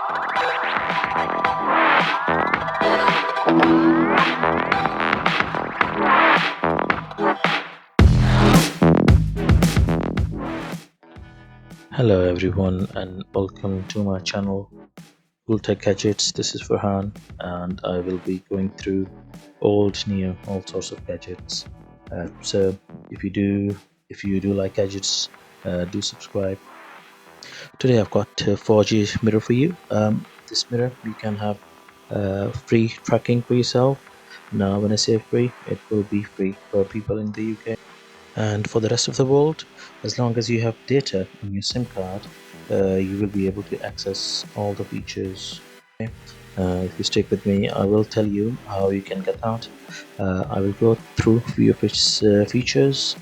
Hello everyone and welcome to my channel Cool Tech Gadgets. This is Farhan and I will be going through old, new, all sorts of gadgets. So if you do like gadgets, do subscribe. Today I've got a 4G mirror for you. This mirror you can have free tracking for yourself. Now when I say free, it will be free for people in the UK. And for the rest of the world, as long as you have data on your SIM card, you will be able to access all the features. Okay? If you stick with me, I will tell you how you can get that. I will go through a few of its features.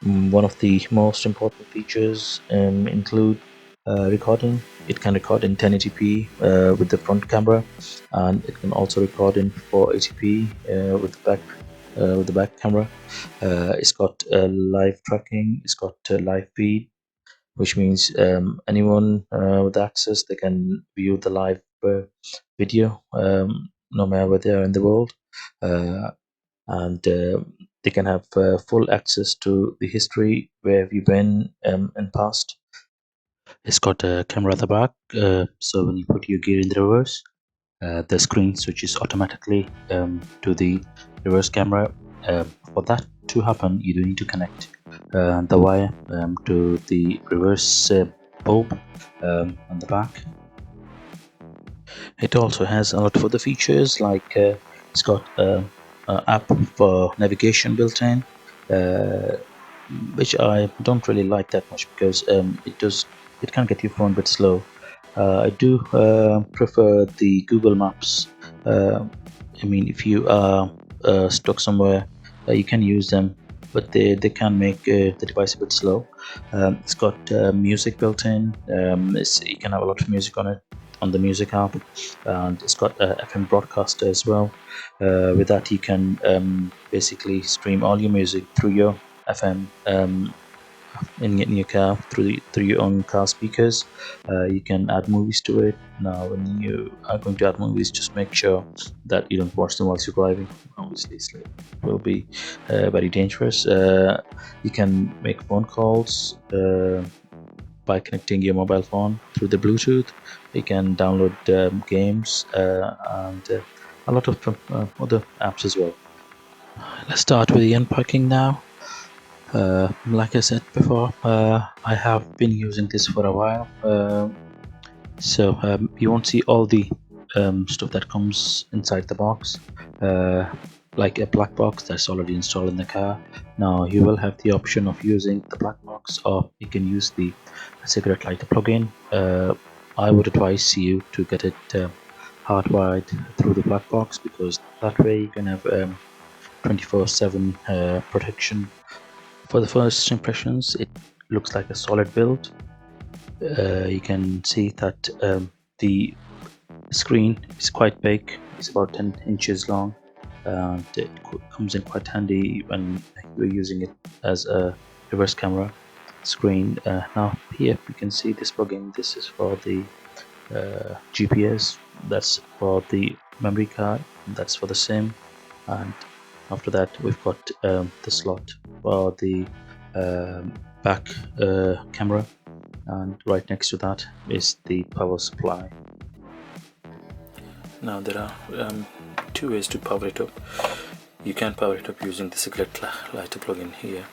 One of the most important features include recording. It can record in 1080p with the front camera, and it can also record in 480p with the back camera. It's got live tracking. It's got live feed, which means anyone with access, they can view the live video no matter where they are in the world, and they can have full access to the history where have you been in past. It's got a camera at the back, so when you put your gear in the reverse, the screen switches automatically to the reverse camera. For that to happen, you do need to connect the wire to the reverse bulb on the back. It also has a lot of other features, like it's got an app for navigation built in, which I don't really like that much because it can get your phone a bit slow. I do prefer the Google Maps. I mean, if you are stuck somewhere, you can use them, but they can make the device a bit slow. It's got music built in. You can have a lot of music on it, on the music app, and it's got a FM broadcaster as well. With that, you can basically stream all your music through your FM in your car through your own car speakers. You can add movies to it. Now when you are going to add movies, just make sure that you don't watch them whilst you're driving. Obviously it will be very dangerous. You can make phone calls by connecting your mobile phone through the Bluetooth. You can download games and a lot of other apps as well. Let's start with the unpacking now. Like I said before, I have been using this for a while, so you won't see all the stuff that comes inside the box, like a black box that's already installed in the car. Now you will have the option of using the black box, or you can use the cigarette lighter plug-in. I would advise you to get it hardwired through the black box, because that way you can have 24/7 protection. For the first impressions, it looks like a solid build. You can see that the screen is quite big. It's about 10 inches long, and it comes in quite handy when you're using it as a reverse camera screen. Now here you can see this plugin. This is for the GPS, that's for the memory card, that's for the SIM, and after that we've got the slot for the back camera, and right next to that is the power supply. Now there are two ways to power it up. You can power it up using the cigarette lighter plug-in here,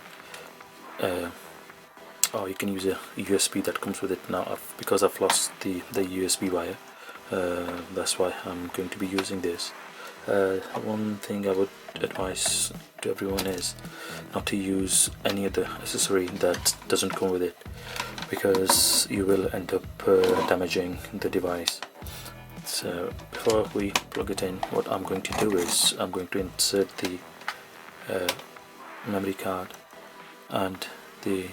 or you can use a USB that comes with it. Now because I've lost the USB wire, that's why I'm going to be using this. One thing I would advise to everyone is not to use any other accessory that doesn't come with it, because you will end up damaging the device. So before we plug it in, what I'm going to do is I'm going to insert the memory card and the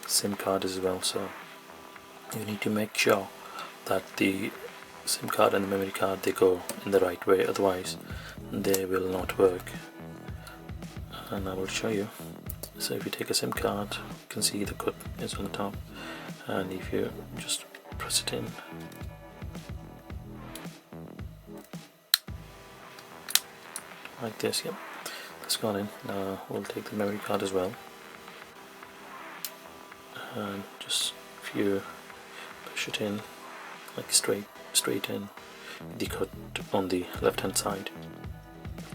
SIM card as well. So you need to make sure that the SIM card and the memory card, they go in the right way, otherwise they will not work. And I will show you. So if you take a SIM card, you can see the cut is on the top, and if you just press it in, like this. Yep, that's gone in. Now we'll take the memory card as well, and just if you push it in like straight in, the cut on the left hand side,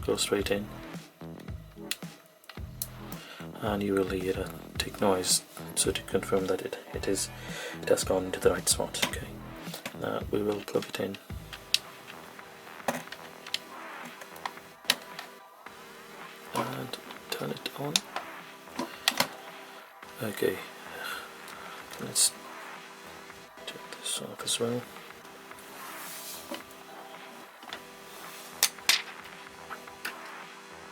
go straight in, and you will hear a tick noise, so to confirm that it has gone into the right spot. Okay, now we will plug it in. And turn it on. Okay, let's take this off as well.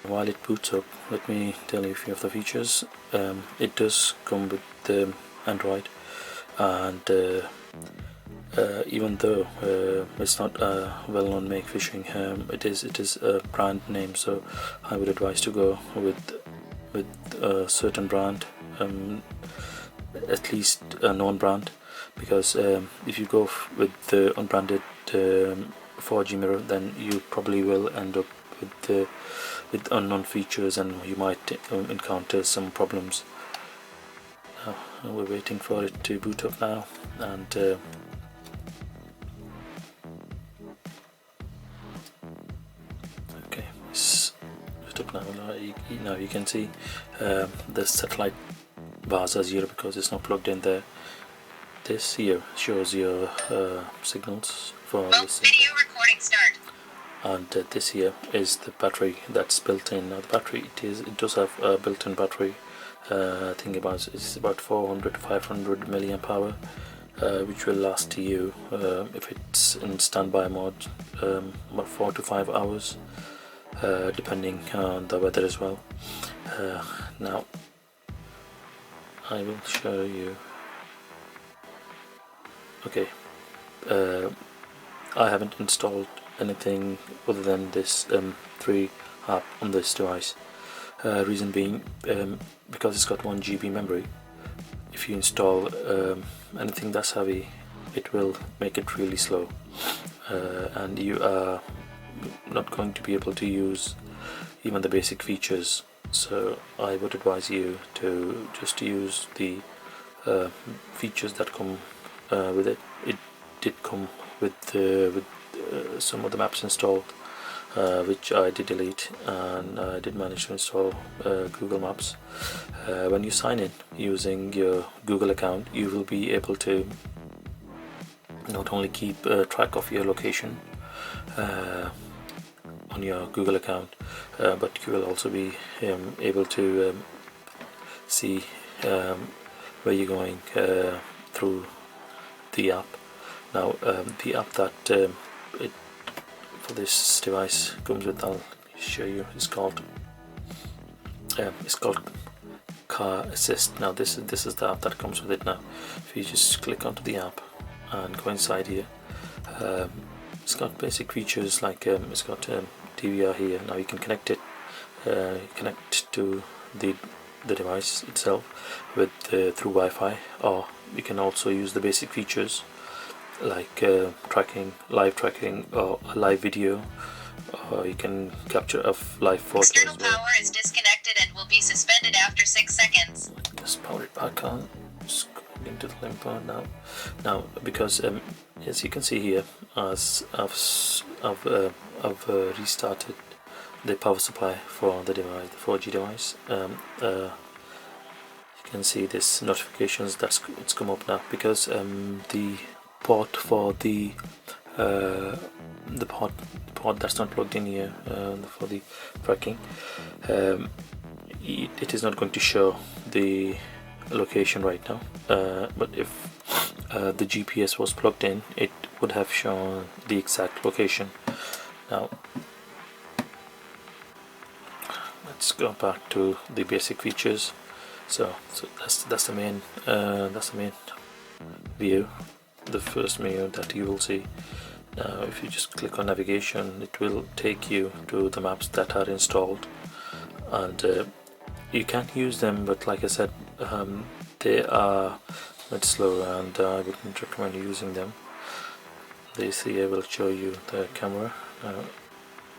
While it boots up, let me tell you a few of the features. It does come with the Android, and even though it's not a well-known make Phisung, it is a brand name, so I would advise to go with a certain brand, at least a known brand, because if you go with the unbranded 4G mirror, then you probably will end up with unknown features, and you might encounter some problems. We're waiting for it to boot up now, and okay, it's boot up now. Now you can see the satellite bars are 0 because it's not plugged in there. This here shows your signals for this. Video recording start. And this here is the battery that's built in. Now the battery, it does have a built-in battery. I think it's about 400 to 500 milliamp hour, which will last to you if it's in standby mode about 4 to 5 hours, depending on the weather as well. Now I will show you. Okay, I haven't installed anything other than this 3 app on this device. Reason being, because it's got 1 GB memory, if you install anything that's heavy, it will make it really slow, and you are not going to be able to use even the basic features. So I would advise you to just use the features that come with it. It did come with some of the maps installed, which I did delete, and I did manage to install Google Maps. When you sign in using your Google account, you will be able to not only keep track of your location on your Google account, but you will also be able to see where you're going through the app. Now the app that for this device comes with, I'll show you, it's called Car Assist. Now this is the app that comes with it. Now if you just click onto the app and go inside here, it's got basic features like it's got DVR here. Now you can connect it to the device itself with through Wi-Fi, or you can also use the basic features like live tracking, or a live video, or you can capture a live photo. External power is disconnected and will be suspended after 6 seconds. Just power it back on. Just going into the limbo now because as you can see here, as I've restarted the power supply for the device, the 4G device. You can see this notifications it's come up now, because the port for the port that's not plugged in here for the tracking, it is not going to show the location right now, but if the GPS was plugged in, it would have shown the exact location. Now let's go back to the basic features. So that's the main view, the first menu that you will see. Now if you just click on navigation, it will take you to the maps that are installed, and you can use them, but like I said, they are a bit slow, and I wouldn't recommend using them. This here will show you the camera.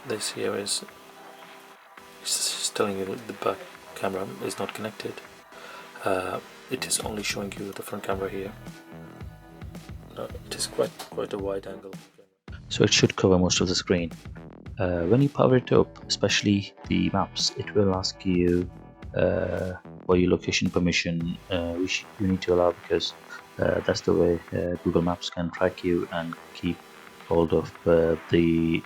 This here is it's telling you that the back camera is not connected. It is only showing you the front camera here. It is quite a wide angle camera. So it should cover most of the screen. When you power it up, especially the maps, it will ask you for your location permission, which you need to allow, because that's the way Google Maps can track you and keep hold of the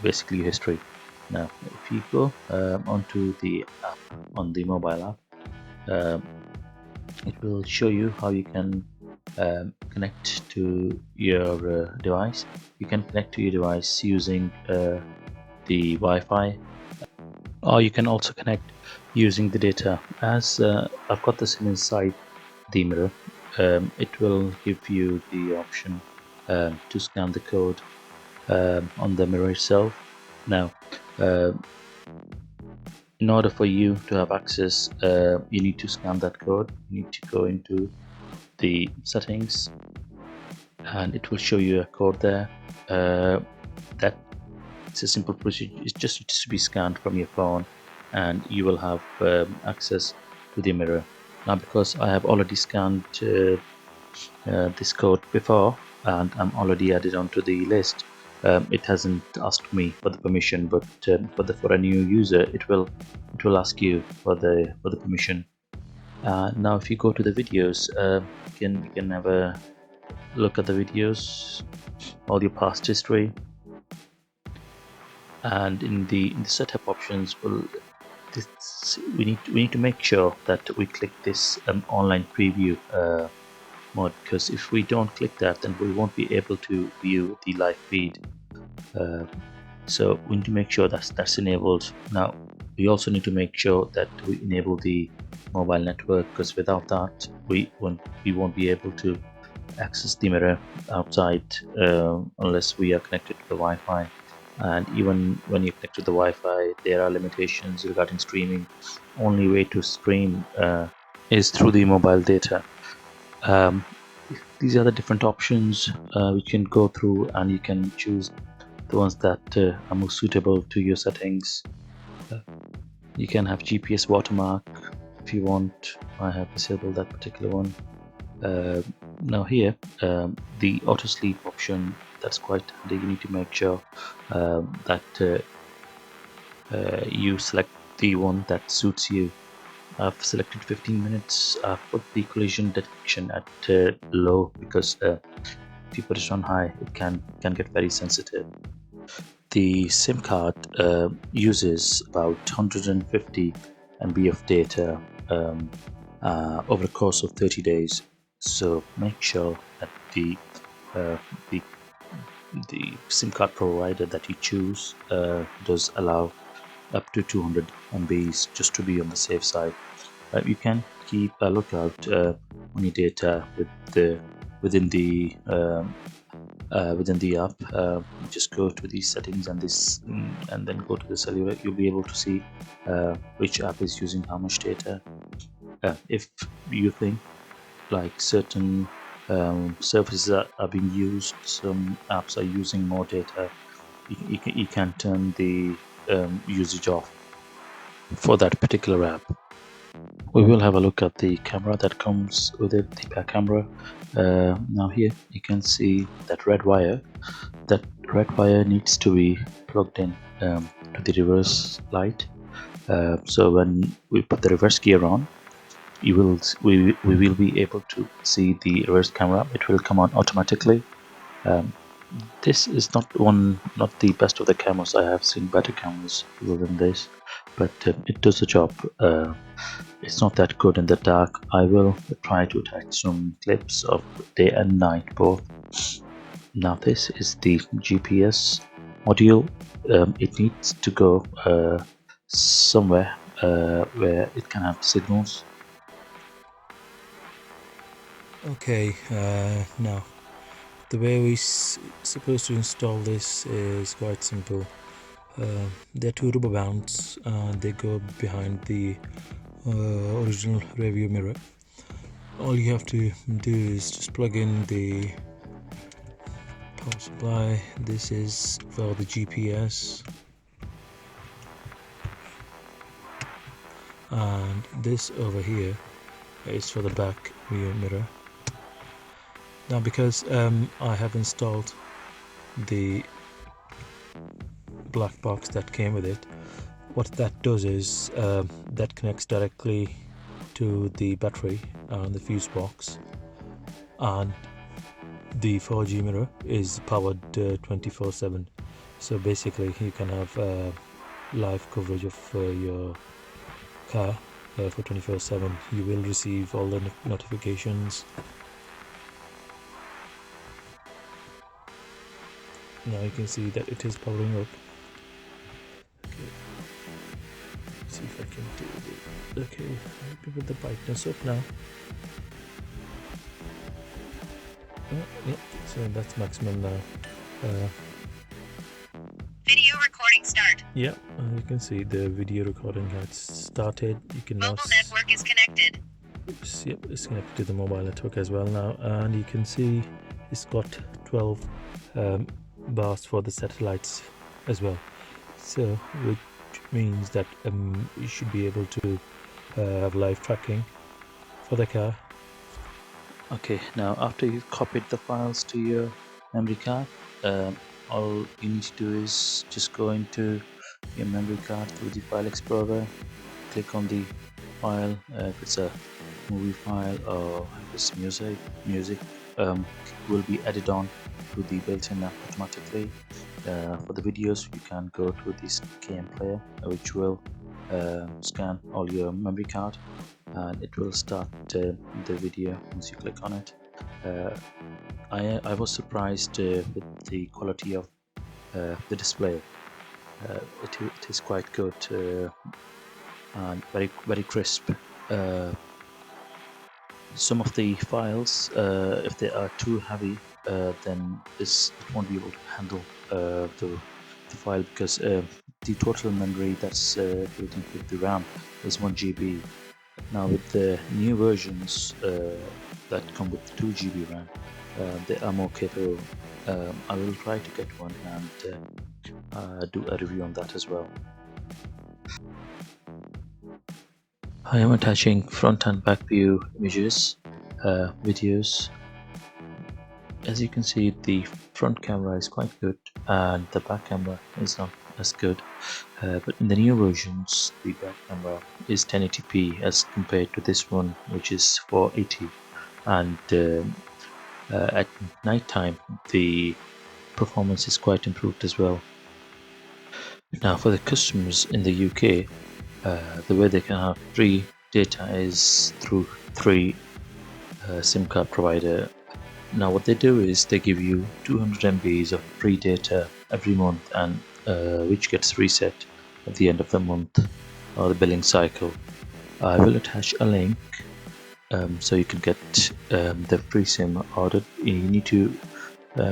basically history. Now, if you go onto the app, on the mobile app, it will show you how you can connect to your device. You can connect to your device using the Wi-Fi, or you can also connect using the data. As I've got this inside the mirror, it will give you the option to scan the code on the mirror itself. Now, in order for you to have access, you need to scan that code. You need to go into the settings, and it will show you a code there. That it's a simple procedure. It's just to be scanned from your phone, and you will have access to the mirror. Now, because I have already scanned this code before and I'm already added onto the list, it hasn't asked me for the permission, but for a new user, it will ask you for the permission. Now, if you go to the videos, you can have a look at the videos, all your past history, and in the setup options, we need to make sure that we click this online preview mode, because if we don't click that, then we won't be able to view the live feed. So we need to make sure that's enabled. Now, we also need to make sure that we enable the mobile network, because without that, we won't be able to access the mirror outside unless we are connected to the Wi-Fi. And even when you connect to the Wi-Fi, there are limitations regarding streaming. Only way to stream is through the mobile data. These are the different options which you can go through, and you can choose the ones that are most suitable to your settings. You can have GPS watermark if you want. I have disabled that particular one. Now here, the auto sleep option, that's quite handy. You need to make sure that you select the one that suits you. I've selected 15 minutes. I've put the collision detection at low, because if you put it on high, it can get very sensitive. The SIM card uses about 150 MB of data over the course of 30 days. So make sure that the SIM card provider that you choose does allow up to 200 MBs, just to be on the safe side. You can keep a lookout on your data within the app. Just go to these settings and then go to the cellular. You'll be able to see which app is using how much data. If you think like certain services are being used, some apps are using more data, you can turn the usage off for that particular app. We will have a look at the camera that comes with it, the back camera. Now here you can see that red wire. That red wire needs to be plugged in to the reverse light. So when we put the reverse gear on, we will be able to see the reverse camera. It will come on automatically. This is not the best of the cameras. I have seen better cameras than this, but it does the job. It's not that good in the dark. I will try to attach some clips of day and night both. Now this is the GPS module. It needs to go somewhere where it can have signals. Okay, now the way we're supposed to install this is quite simple. There are two rubber bands. They go behind the original rearview mirror. All you have to do is just plug in the power supply. This is for the GPS. and this over here is for the back rear mirror. Now because I have installed the black box that came with it, what that does is that connects directly to the battery and the fuse box, and the 4G mirror is powered 24/7, so basically you can have live coverage of your car for 24/7. You will receive all the notifications. Now you can see that it is powering up. Okay, let's see if I can do it. Okay, happy with the brightness up now. Yeah, so that's maximum now. Video recording start. Yeah, you can see the video recording has started. You can now Mobile network is connected. yep, it's connected to the mobile network as well now, and you can see it's got 12 bars for the satellites as well, so which means that you should be able to have live tracking for the car. Okay, now after you've copied the files to your memory card, all you need to do is just go into your memory card through the file explorer, click on the file. If it's a movie file or if it's music will be added on to the built-in app automatically. For the videos, you can go to this game player, which will scan all your memory card, and it will start the video once you click on it. I was surprised with the quality of the display. It is quite good and very crisp. Some of the files, if they are too heavy, then it won't be able to handle the file, because the total memory that's built into the RAM is 1 GB. Now with the new versions that come with 2 GB RAM, they are more capable. I will try to get one and do a review on that as well. I am attaching front and back view images, videos. As you can see, the front camera is quite good and the back camera is not as good, but in the new versions the back camera is 1080p as compared to this one, which is 480, and at night time the performance is quite improved as well. Now for the customers in the UK, the way they can have free data is through 3 SIM card provider. Now what they do is they give you 200 MB of free data every month, and which gets reset at the end of the month or the billing cycle. I will attach a link so you can get the free SIM ordered. You need to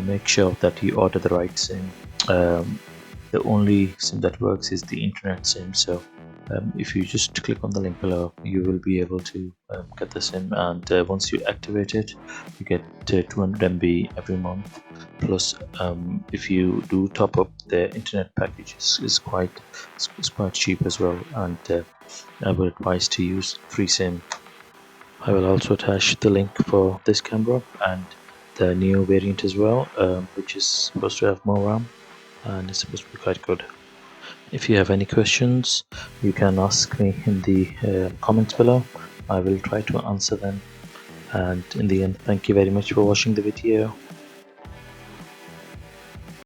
make sure that you order the right SIM. The only SIM that works is the internet SIM, so if you just click on the link below, you will be able to get the SIM, and once you activate it, you get 200 MB every month. Plus, if you do top up, the internet package is quite cheap as well, and I would advise to use free SIM. I will also attach the link for this camera and the new variant as well, which is supposed to have more RAM and it's supposed to be quite good. If you have any questions, you can ask me in the comments below. I will try to answer them, and in the end, thank you very much for watching the video.